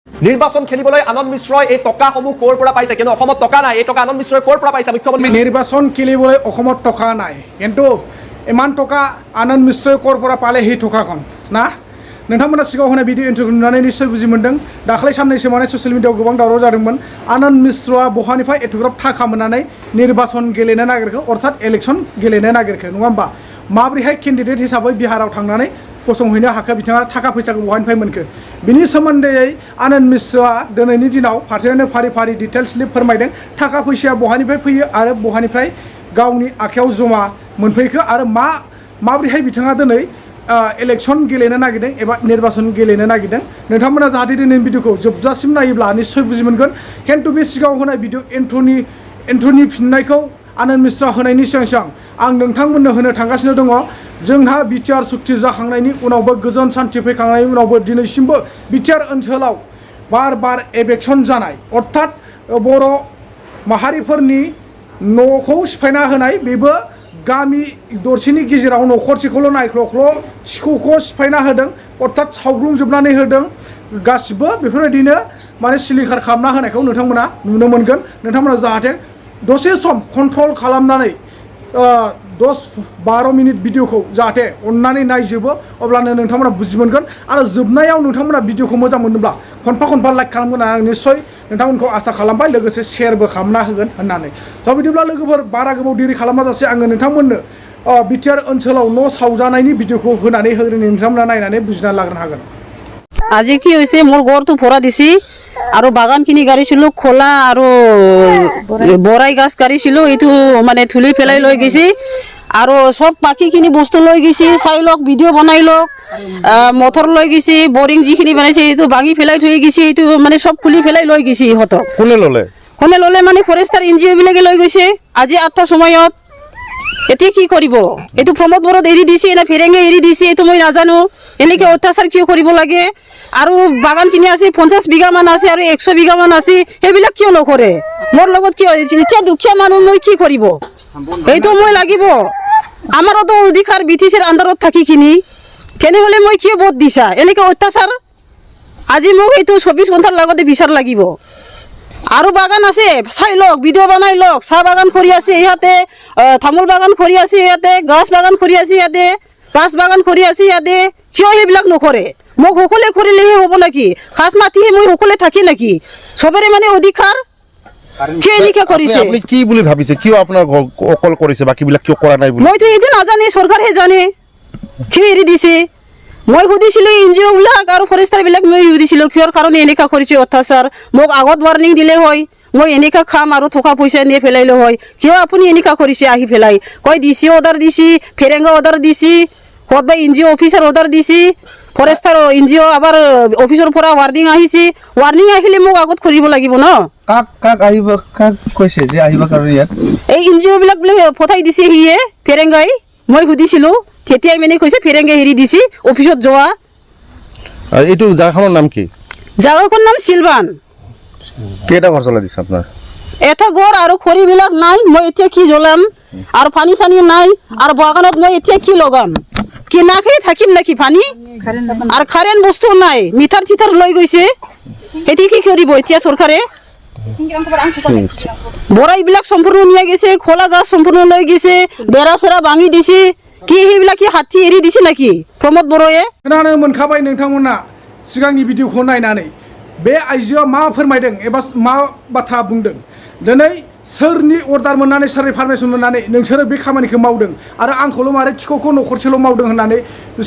নিৰ্বাচন খেলিবলৈ আনন্দ মিশ্ৰই এই টকাসমূহ ক'ৰ পৰা পাইছে কিন্তু অসমত টকা নাই এই টকা আনন্দ মিশ্ৰই ক'ৰ পৰা পাইছে মুখ্যমন্ত্ৰী নিৰ্বাচন খেলিবলৈ অসমত টকা নাই কিন্তু ইমান টকা আনন্দ মিশ্ৰই ক'ৰ পৰা পালে সেই টকাখন না नोंथांमोना सिगाङाव होनाय भिडिअ इन्टारभिउ नुनानै निश्चय बुजि मोनदों दाखालै साननैसो माने ससियेल मिडियायाव गोबां दावराव जादोंमोन आनन्द मिश्रआ बहानिफ्राय एथ'ग्राब थाखा मोननानै निर्बाचन गेलेनो नागिरखो अर्थात इलेक्सन गेलेनो नागिरखो नङा होमबा माबोरैहाय केन्डिडेट हिसाबै बिहाराव थांनानै गसंहैनो हाखो बिथाङा थाखा फैसाखौ बहानिफ्राय मोनखो बिनि सोमोन्दै आनन्द मिश्रआ दिनैनि दिनाव फारसेनो फारि फारि डिटेल्स फोरमायदों थाखा फैसाया बहानिफ्राय फैयो आरो बहानिफ्राय गावनि आखायाव जमा मोनफैखो आरो माबोरैहाय बिथाङा दिनै इलेक्सन गेलेनो नागिरदों एबा निर्बाचन गेलेनो नागिरदों नोंथांमोना जाहाथे दिनैनि भिडिअखौ जोबजासिम नायोब्ला निश्चय बुजि मोनगोन खिन्थु बे सिगाङाव होनाय भिडिअ इन्ट्र'नि फिननायखौ आनन्द मिश्रा होनायनि सिगां आं नोंथांमोननो होनो थांगासिनो दङ जोंहा बिटिआर सुक्ति जाखांनायनि उनावबो गोजोन सान्थि फैखांनायनि उनावबो दिनैसिमबो बिटिआर ओनसोलाव बार एभेक्सन जानाय अर्थात बर' माहारिफोरनि न'खौ सिफायना होनाय बेबो गामि दरसेनि गेजेराव न'खरसेखौल' नायख्ल'ख्ल' सिखौखौ सिफायना होदों अर्थात सावग्लुंजोबनानै होदों गासिबो बेफोरबायदिनो माने सिलिंखार खालामना होनायखौ नोंथांमोना नुनो मोनगोन नोंथांमोना जाहाथे दसे सम कन्ट्रल खालामनानै 10-12 मिनिट भिडिअखौ जाहाथे अननानै नायजोबो अब्लानो नोंथांमोना बुजि मोनगोन आरो जोबनायाव नोंथांमोना भिडिअखौ मोजां मोनोब्ला खनफा लाइक खालामगोन आं निश्चय नोंथांमोनखौ आसा खालामबाय लोगोसे शेयारबो खालामना होगोन होननानै स' बिदिब्ला लोगोफोर बारा गोबाव देरि खालामाजासे आङो नोंथांमोननो बिटिआर ओनसोलाव न' सावजानायनि भिडिअखौ होनानै होग्रोनो नोंथांमोना नायनानै बुजिना लाग्रोनो हागोन আজি কি হৈছে মোৰ ঘৰটো ভৰা দিছি আৰু বাগানখিনি গাড়িছিলোঁ খোলা আৰু বৰাই গাছ গাড়িছিলোঁ এইটো মানে ধুলি পেলাই লৈ গৈছি আৰু সব বাকীখিনি বস্তু লৈ গৈছি চাই লওক ভিডিঅ' বনাই লওক মটৰ লৈ গৈছি বৰিং যিখিনি বনাইছে এইটো ভাঙি পেলাই থৈ গৈছি এইটো মানে সব খুলি পেলাই লৈ গৈছি ইহঁতক কোনে ল'লে মানে ফৰেষ্টাৰ NGO বিলাকে লৈ গৈছে আজি 8টা সময়ত এতিয়া কি কৰিব এইটো প্ৰমোদ বৰত এৰি দিছে না ফেৰেঙে এৰি দিছে এইটো মই নাজানো এনেকৈ অত্যাচাৰ কিয় কৰিব লাগে আৰু বাগানখিনি আছে 50 বিঘামান আছে আৰু 100 বিঘামান আছে সেইবিলাক কিয় নকৰে মোৰ লগত কিয় এতিয়া দুখীয়া মানুহ মই কি কৰিব এইটো মই লাগিব আমাৰতো অধিকাৰ ব্ৰিটিছৰ আণ্ডাৰত থাকিখিনি তেনেহ'লে মই কিয় ভোট দিছা এনেকৈ অত্যাচাৰ আজি মোক এইটো 24 ঘণ্টাৰ লগতে বিচাৰ লাগিব আৰু বাগান আছে চাই লওক ভিডিঅ' বনাই লওক চাহ বাগান কৰি আছে ইয়াতে তামোল বাগান কৰি আছে ইয়াতে গছ বাগান কৰি আছে ইয়াতে পাঁচ বাগান কৰি আছে ইয়াতে কিয় সেইবিলাক নকৰে মোক সকলে কৰিলেহে হ'ব নেকি খাস মাটিহে মই সকলে থাকি নেকি সবৰে মানে অধিকাৰ কিয় এনেকৈ কৰিছে আপুনি কি বুলি ভাবিছে কিয় আপোনাৰ অকল কৰিছে বাকিবিলাক কিয় কৰা নাই বুলি মইতো এইটো নাজানে চৰকাৰহে জানে কিয় এৰি দিছে মই সুধিছিলোঁ NGO বিলাক আৰু ফৰেষ্টাৰ বিলাক মই সুধিছিলোঁ কিয়ৰ কাৰণে এনেকুৱা কৰিছে অত্যাচাৰ মোক আগত ৱাৰ্নিং দিলে হয় মই এনেকুৱা খাম আৰু টকা পইচা নিয়ে পেলাইলে হয় কিয় আপুনি এনেকুৱা কৰিছে আহি পেলাই কয় DC অৰ্ডাৰ দিছি ফেৰেঙা অৰ্ডাৰ দিছি ক'ৰবা NGO অফিচাৰ অৰ্ডাৰ দিছি ফৰেষ্টাৰ NGO আবার অফিসৰ পৰা ৱাৰ্নিং আহিছে ৱাৰ্নিং আহিলে মোক আগত কৰিব লাগিব ন কাক আহিব কাক কৈছে যে আহিব কাৰণে ইয়াত এই NGO বিলাক বোলে পঠাই দিছে হিয়ে ফেৰেঙাই মই সুধিছিলোঁ তেতিয়াই মানে কৈছে ফেৰেঙে হেৰি দিছি অফিসত যোৱা এইটো জাগাখনৰ নাম কি জাগাখনৰ নাম সিলবান কেইটা ঘৰ জ্বলাই দিছে আপোনাৰ এটা ঘৰ আৰু খৰিবিলাক নাই মই এতিয়া কি জ্বলাম আৰু পানী চানী নাই আৰু বাগানত মই এতিয়া কি লগাম কি নাখাই থাকিম নাকি পানী আৰু কাৰেণ্ট বস্তু নাই মিটাৰ চিটাৰ লৈ গৈছে এতিয়া কি কৰিব এতিয়া চৰকাৰে বৰাইবিলাক সম্পূৰ্ণ নিয়া গৈছে খোলা গাছ সম্পূৰ্ণ লৈ গৈছে বেৰা চেৰা ভাঙি দিছে কি সেইবিলাক কি হাতী এৰি দিছে নেকি প্ৰমোদ বৰয়ে खोनानो मोनखाबाय नोंथांमोना सिगांनि भिडिअखौ नायनानै बे आइजोआ मा फोरमायदों एबा मा बाथ्रा बुंदों दिनै सोरनि अर्डार मोननानै सोरनि पारमिसन मोननानै नोंसोरो बे खामानिखौ मावदों आरो आंखौल' मारै थिखौखौ न'खरसेल' मावदों होननानै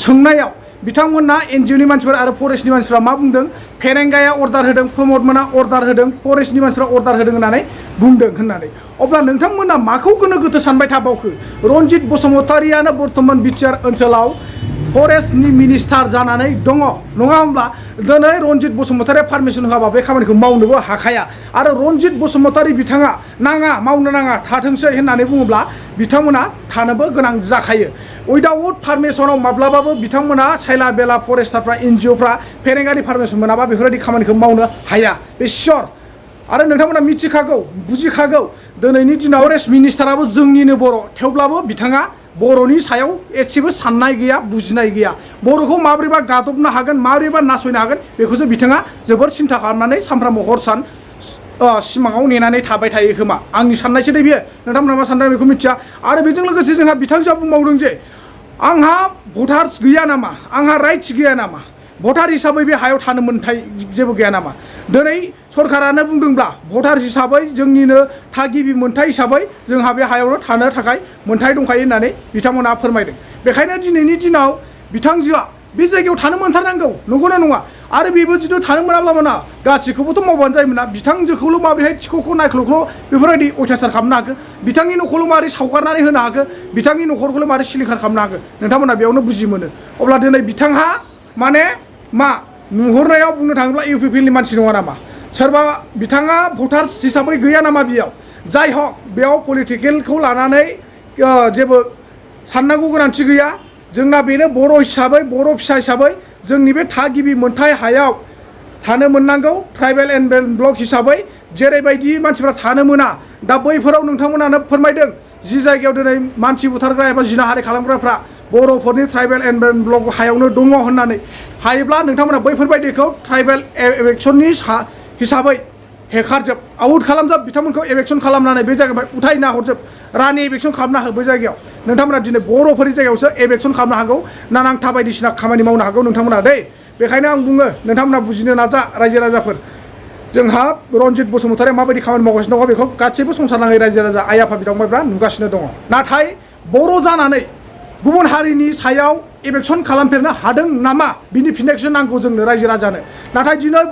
सोंनायाव बिथांमोना NGOनि मानसिफोर आरो फरेस्टनि मानसिफोरा मा बुंदों फेरेंगाया अर्डार होदों प्रमोद मोना अर्डार होदों फरेस्टनि मानसिफोरा अर्डार होदों होननानै बुंदों होननानै अब्ला नोंथांमोना माखौ गोनो गोथो सानबाय थाबावखो रनजित बसुमतारियानो बर्तमान बिटिआर ओनसोलाव फरेस्टनि मिनिस्टार जानानै दङ नङा होमब्ला दिनै रनजित बसुमतारिया पारमिसन होआबा बे खामानिखौ मावनोबो हाखाया आरो रनजित बसुमतारि बिथाङा नाङा मावनो नाङा थाथोंसै होननानै बुङोब्ला बिथांमोना थानोबो गोनां जाखायो उइदाउट पारमिसनाव माब्लाबाबो बिथांमोना सायला बेला फरेस्टारफ्रा NGOफ्रा फेरेंगानि पारमिसन मोनाबा बेफोरबायदि खामानिखौ मावनो हाया बे सियर आरो नोंथांमोना मिथिखागौ बुजिखागौ दिनैनि दिनाव फरेस्ट मिनिस्टाराबो जोंनिनो बर' थेवब्लाबो बिथाङा बर'नि सायाव एसेबो साननाय गैया बुजिनाय गैया बर'खौ माबोरैबा गादबनो हागोन माबोरैबा नासयनो हागोन बेखौसो बिथाङा जोबोर सिन्था खालामनानै सानफ्रामबो हर सान सिमाङाव नेनानै थाबाय थायो खोमा आंनि साननायसो दे बियो नोंथांमोना मा सानदों बेखौ मिथिया आरो बेजों लोगोसे जोंहा बिथांजोआ बुंबावदों जे आंहा भटार्स गैया नामा आंहा राइट्स गैया नामा भटार हिसाबै बे हायाव थानो मोन्थाय जेबो गैया नामा दिनै सरकारानो बुंदोंब्ला भटार हिसाबै जोंनिनो थागिबि मोन्थाय हिसाबै जोंहा बे हायावनो थानो थाखाय मोन्थाय दंखायो होननानै बिथांमोना फोरमायदों बेखायनो दिनैनि दिनाव बिथांजोआ बे जायगायाव थानो मोनथारनांगौ नंगौना नङा आरो बेबो जुदि थानो मोनाब्ला मोना गासिखौबोथ' मावबानो जायोमोना बिथांजोखौल' माबोरैहाय थिख'खौ नायख्ल'ख्ल' बेफोरबायदि अयथासार खालामनो हाखो बिथांनि न'खौल' माबोरै सावगारनानै होनो हाखो बिथांनि न'खरखौल' माबोरै सिलिंखार खालामनो हाखो नोंथांमोना बेयावनो बुजि मोनो अब्ला दिनै बिथांहा माने मा नुहुरनायाव बुंनो थाङोब्ला इउ पि पि एलनि मानसि नङा नामा सोरबा बिथाङा भटार्स हिसाबै गैया नामा बेयाव जाय हक बेयाव पलिटिकेलखौ लानानै जेबो साननांगौ गोनांथि गैया जोंना बेनो बर' हिसाबै बर' फिसा हिसाबै जोंनि बे थागिबि मोन्थाय हायाव थानो मोननांगौ ट्राइबेल एन्ड ब्लक हिसाबै जेरैबायदि मानसिफ्रा थानो मोना दा बैफोराव नोंथांमोनानो फोरमायदों जि जायगायाव दिनै मानसि बुथारग्रा एबा जिनाहारि खालामग्राफ्रा बर'फोरनि ट्राइबेल एन्ड ब्लक हायावनो दङ होननानै हायोब्ला नोंथांमोना बैफोरबायदिखौ ट्राइबेल एभेक्सननि हिसाबै हेखारजोब आउट खालामजोब बिथांमोनखौ एभेक्सन खालामनानै बे जायगानिफ्राय उथायना हरजोब रानि एभेक्सन खालामना हो बै जायगायाव नोंथांमोना दिनै बर'फोरनि जायगायावसो एभेक्सन खालामनो हागौ ना नांथा बायदिसिना खामानि मावनो हागौ नोंथांमोना दै बेखायनो आं बुङो नोंथांमोना बुजिनो नाजा रायजो राजाफोर जोंहा रन्जित बसुमतारिया माबायदि खामानि मावगासिनो दङ बेखौ गासैबो संसार नाङै रायजो राजा आइ आफा बिदा फंबायफ्रा नुगासिनो दङ नाथाय बर' जानानै गुबुन हारिनि सायाव एभेक्सन खालामफेरनो हादों नामा बिनि फिननायखौसो नांगौ जोंनो रायजो राजानो नाथाय दिनै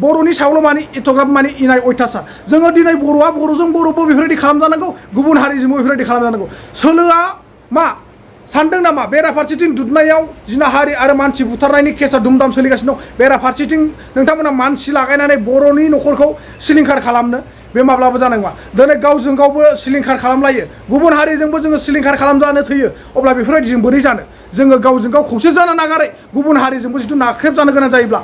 बर'नि सायावल' माने एथ'ग्राब माने इनाय अयथासार जोङो दिनै बर'आ बर'जों बर'बो बेफोरबायदि खालामजानांगौ गुबुन हारिजोंबो बेफोरबायदि खालामजानांगौ सोलोआ मा सानदों नामा बेराफारसेथिं दुधनायाव जिनाहारि आरो मानसि बुथारनायनि केसा दुमदाम सोलिगासिनो दं बेराफारसेथिं नोंथांमोना मानसि लागायनानै बर'नि न'खरखौ सिलिंखार खालामनो बे माब्लाबा जानाय नङा दिनै गावजों गावबो सिलिंखार खालामलायो गुबुन हारिजोंबो जोङो सिलिंखार खालामजानो थैयो अब्ला बेफोरबायदिजों बोरै जानो जोङो गावजों गाव खौसे जानो नागारै गुबुन हारिजोंबो जुदि नाख्रेबजानो गोनां जायोब्ला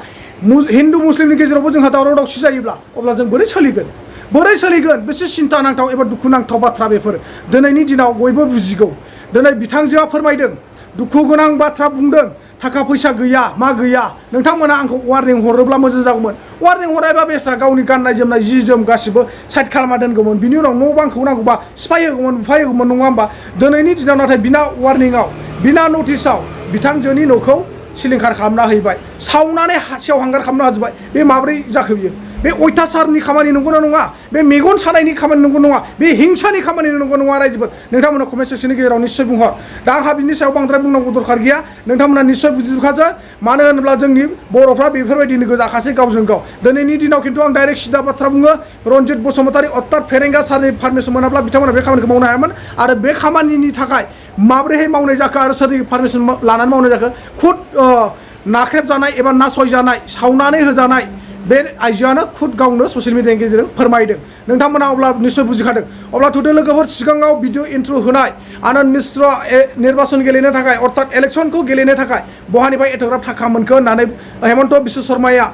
हिन्दु मुस्लिमनि गेजेरावबो जोंहा दावराव दावसि जायोब्ला अब्ला जों बोरै सोलिगोन बेसे सिन्था नांथाव एबा दुखु नांथाव बाथ्रा बेफोर दिनैनि दिनाव बयबो बुजिगौ दिनै बिथांजोआ फोरमायदों दुखु गोनां बाथ्रा बुंदों थाखा फैसा गैया मा गैया नोंथांमोना आंखौ वार्निं हरोब्ला मोजां जागौमोन वार्निं हरायबा बेस्रा गावनि गाननाय जोमनाय जि जोम गासिबो साइड खालामना दोनगौमोन बिनि उनाव न' बांखौ नांगौबा सिफाय होगौमोन बुफाय होगौमोन नङा होमबा दिनैनि दिनाव नाथाय बिना वार्निंआव बिना नटिसाव बिथांजोनि न'खौ सिलिंखार खालामना हैबाय सावनानै सेवहांगार खालामना होजोबबाय बे माब्रै जाखो बियो बे अयथासारनि खामानि नंगौना नङा बे मेगन सानायनि खामानि नंगौ नङा बे हिंसानि खामानि नंगौ नङा रायजोफोर नोंथांमोना कमेन्ट सेक्सननि गेजेराव निश्चय बुंहर दा आंहा बिनि सायाव बांद्राय बुंनांगौ दरखार गैया नोंथांमोना निश्चय बुजिजोबखासो मानो होनोब्ला जोंनि बर'फ्रा बेफोरबायदिनो गोजाखासै गावजों गाव दिनैनि दिनाव खिन्थु आं डाइरेक्ट सिदा बाथ्रा बुङो रन्जित बसुमतारी अत्तार फेरेंगा सारनि पारमिसन मोनाब्ला बिथांमोना बे खामानिखौ मावनो हायामोन आरो बे खामानिनि थाखाय माबोरैहाय मावनाय जाखो आरो सोरनि पारमिसन लानानै मावनाय जाखो खुद नाख्रेबजानाय एबा नासयजानाय सावनानै होजानाय बे आइजोआनो खुद गावनो ससियेल मिडियानि गेजेरजों फोरमायदों नोंथांमोना अब्ला निश्चय बुजिखादों अब्ला थुदो लोगोफोर सिगाङाव भिडिअ इन्ट्र होनाय आनन्द मिश्र निर्बाचन गेलेनो थाखाय अर्थात इलेक्सनखौ गेलेनो थाखाय बहानिफ्राय एथ'ग्राब थाखा मोनखो होननानै हेमन्त बिश्व शर्माया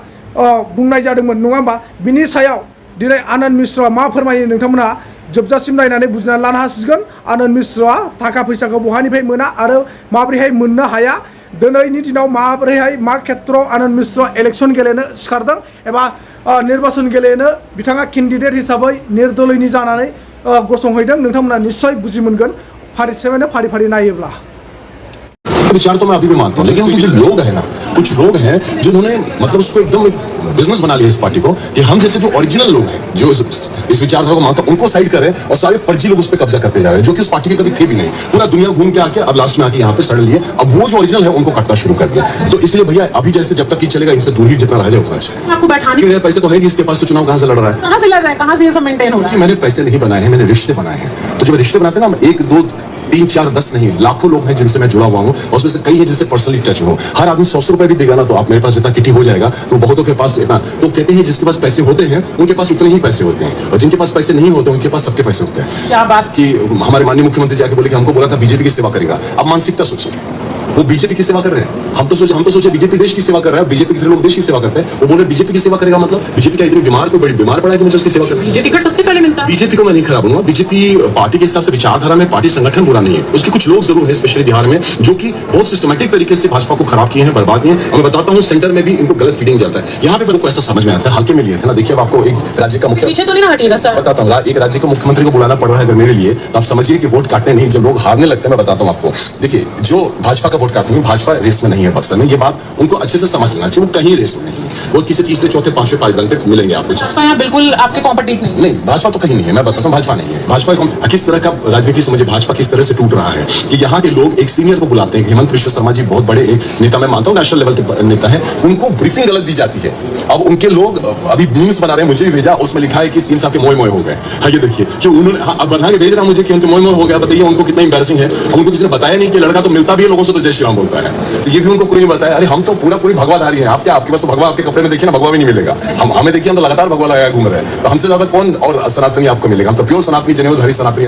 बुंनाय जादोंमोन नङा होमबा बिनि सायाव दिनै आनन्द मिश्रआ मा फोरमायो नोंथांमोना जोबजासिम नायनानै बुजिनानै लानो हासिगोन आनन्द मिश्रआ थाखा फैसाखौ बहानिफ्राय मोना आरो माबोरैहाय मोननो हाया दिनैनि दिनाव माबोरैहाय मा खेत्रआव आनन्द मिश्र इलेक्सन गेलेनो सिखारदों एबा निर्बाचन गेलेनो बिथाङा केन्डिडेट हिसाबै निर्दलयनि जानानै गसंहैदों नोंथांमोना निश्चय बुजि मोनगोन फारि फारि नायोब्ला विचार तो मैं अभी भी मानता हूँ लेकिन जो लोग हैं ना कुछ लोग हैं जिन्होंने मतलब उसको एकदम बिजनेस बना लिया इस पार्टी को कि हम जैसे जो ओरिजिनल लोग हैं जो इस विचारधारा को मानते हैं उनको साइड कर रहे हैं और सारे फर्जी लोग उस पर कब्जा करते जा रहे हैं जो कि उस पार्टी के कभी थे भी नहीं पूरा दुनिया घूम के आके अब लास्ट में आके यहाँ पे सड़ लिए अब वो जो ओरिजिनल है उनको कटना शुरू कर दिया तो इसलिए भैया अभी जैसे जब तक ही चलेगा इनसे दूर ही जितना रह जाए उतना अच्छा आपको बैठाने पैसे तो है नहीं इसके पास तो चुनाव कहाँ से लड़ रहा है कहाँ से ये सब मेंटेन हो रहा है मैंने पैसे नहीं बनाए हैं मैंने रिश्ते बनाए हैं तो जब रिश्ते बनाते हैं ना 1 2 3 4 10 नहीं लाखों लोग हैं जिनसे मैं जुड़ा हुआ हूँ और उसमें से कई है जिनसे पर्सनली टच हो हर आदमी 100 रुपए भी देगा ना तो आप मेरे पास इतना किटी हो जाएगा तो बहुतों के पास इतना तो कहते हैं जिसके पास पैसे होते हैं उनके पास उतने ही पैसे होते हैं और जिनके पास पैसे नहीं होते उनके पास सबके पैसे होते हैं क्या बात कि हमारे माननीय मुख्यमंत्री जाके बोले कि हमको बोला था बीजेपी की सेवा करेगा अब मानसिकता सोचिए वो बीजेपी की सेवा कर रहे हैं हम तो सोचे बीजेपी देश की सेवा कर रहा है बीजेपी के लोग देश की सेवा करते हैं वो बोले बीजेपी की सेवा करेगा मतलब बीजेपी का इतनी बीमार पड़ा है कि मुझे उसकी सेवा करनी टिकट सबसे पहले मिलता है बीजेपी को मैं नहीं खराब हूँ बीजेपी पार्टी के हिसाब से विचारधारा में पार्टी संगठन बुरा नहीं है, उसके कुछ लोग जरूर है स्पेशली बिहार में जो कि बहुत सिस्टमेटिक तरीके से भाजपा को खराब किए हैं, बर्बाद किए हैं। और मैं बताता हूँ सेंटर में भी इनको गलत फीडिंग जाता है। यहाँ पे मेरे को ऐसा समझ में आता है, हल्के में लिए थे ना। देखिए अब आपको एक राज्य का मुख्य पीछे तो नहीं ना हटिएगा सर। बताता हूँ, एक राज्य के मुख्यमंत्री को बुलाना पड़ रहा है अगर मेरे लिए, तो आप समझिए कि वोट काटने नहीं, जब लोग हारने लगते हैं। मैं बताता हूँ आपको, देखिए जो भाजपा का वोट काटने में, भाजपा रेस में नहीं है बक्सर में, ये बात उनको अच्छे से समझ लेना चाहिए। वो कहीं रेस में नहीं है, वो किसी तीसरे चौथे पांचवें पायदान पे मिलेंगे आपको। भाजपा यहाँ बिल्कुल आपके कॉम्पिटिट नहीं। भाजपा तो कहीं नहीं है, मैं बताता हूँ भाजपा नहीं है। भाजपा किस तरह का राजनीति समझे, भाजपा किस तरह से टूट रहा है कि यहाँ के लोग एक सीनियर को बुलाते हैं, हेमंत विश्व शर्मा जी बहुत बड़े एक नेता, मैं मानता हूँ नेशनल लेवल के नेता है, उनको ब्रीफिंग गलत दी जाती है। अब उनके लोग अभी मीम्स बना रहे हैं, मुझे भी भेजा, उसमें लिखा है कि सीएम साहब के मोए मोए हो गए। हाँ ये देखिए कि उन्होंने बना के भेज रहा मुझे कि उनके मोए मोए हो गया। बताइए उनको कितना इंपैरेसिंग है। उनको किसी ने बताया नहीं कि लड़का तो मिलता भी है लोगों से तो जय श्री राम बोलता है, तो ये भी उनको कोई नहीं बताया। अरे हम तो पूरी भगवाधारी है, आपके पास तो भगवा आपके कपड़े में देखिए ना, भगवा भी नहीं मिलेगा। हमें देखिए हम तो लगातार भगवा लगाया घूम रहे हैं, तो हमसे ज्यादा कौन और सनातनी आपको मिलेगा। हम तो प्योर सनातनी, जनेऊधारी सनातनी।